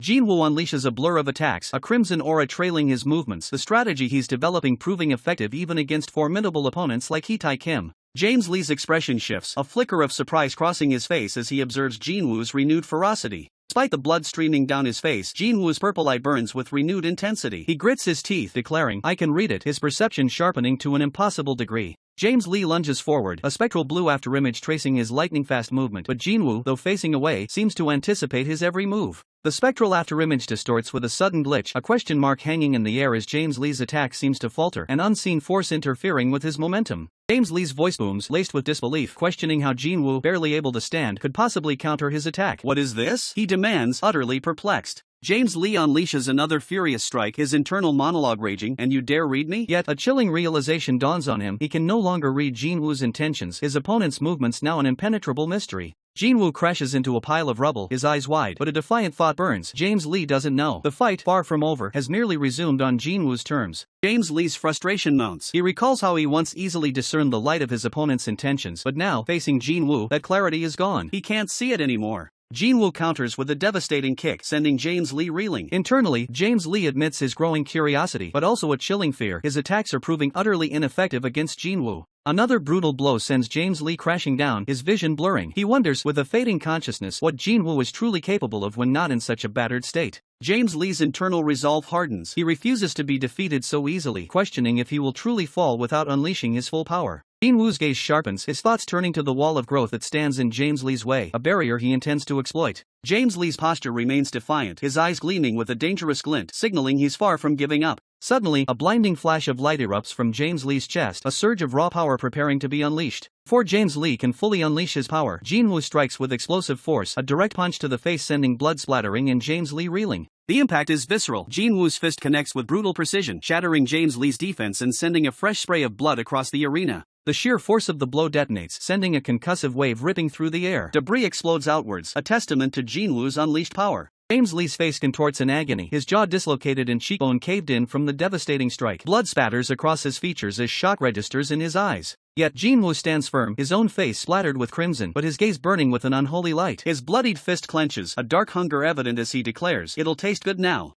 Jinwoo unleashes a blur of attacks, a crimson aura trailing his movements, the strategy he's developing proving effective even against formidable opponents like Kitae Kim. James Lee's expression shifts, a flicker of surprise crossing his face as he observes Jinwoo's renewed ferocity. Despite the blood streaming down his face, Jinwoo's purple eye burns with renewed intensity. He grits his teeth, declaring, "I can read it," his perception sharpening to an impossible degree. James Lee lunges forward, a spectral blue afterimage tracing his lightning-fast movement, but Jinwoo, though facing away, seems to anticipate his every move. The spectral afterimage distorts with a sudden glitch, a question mark hanging in the air as James Lee's attack seems to falter, an unseen force interfering with his momentum. James Lee's voice booms, laced with disbelief, questioning how Jinwoo, barely able to stand, could possibly counter his attack. "What is this?" he demands, utterly perplexed. James Lee unleashes another furious strike, his internal monologue raging, "And you dare read me?" Yet, a chilling realization dawns on him, he can no longer read Jinwoo's intentions, his opponent's movements now an impenetrable mystery. Jinwoo crashes into a pile of rubble, his eyes wide, but a defiant thought burns. James Lee doesn't know. The fight, far from over, has merely resumed on Jinwoo's terms. James Lee's frustration mounts. He recalls how he once easily discerned the light of his opponent's intentions, but now, facing Jinwoo, that clarity is gone. He can't see it anymore. Jinwoo counters with a devastating kick, sending James Lee reeling. Internally, James Lee admits his growing curiosity, but also a chilling fear. His attacks are proving utterly ineffective against Jinwoo. Another brutal blow sends James Lee crashing down, his vision blurring. He wonders, with a fading consciousness, what Jinwoo was truly capable of when not in such a battered state. James Lee's internal resolve hardens. He refuses to be defeated so easily, questioning if he will truly fall without unleashing his full power. Jinwoo's gaze sharpens, his thoughts turning to the wall of growth that stands in James Lee's way, a barrier he intends to exploit. James Lee's posture remains defiant, his eyes gleaming with a dangerous glint, signaling he's far from giving up. Suddenly, a blinding flash of light erupts from James Lee's chest, a surge of raw power preparing to be unleashed. Before James Lee can fully unleash his power, Jinwoo strikes with explosive force, a direct punch to the face sending blood splattering and James Lee reeling. The impact is visceral. Jinwoo's fist connects with brutal precision, shattering James Lee's defense and sending a fresh spray of blood across the arena. The sheer force of the blow detonates, sending a concussive wave ripping through the air. Debris explodes outwards, a testament to Jinwoo's unleashed power. James Lee's face contorts in agony, his jaw dislocated and cheekbone caved in from the devastating strike. Blood spatters across his features as shock registers in his eyes. Yet Jinwoo stands firm, his own face splattered with crimson, but his gaze burning with an unholy light. His bloodied fist clenches, a dark hunger evident as he declares, "It'll taste good now."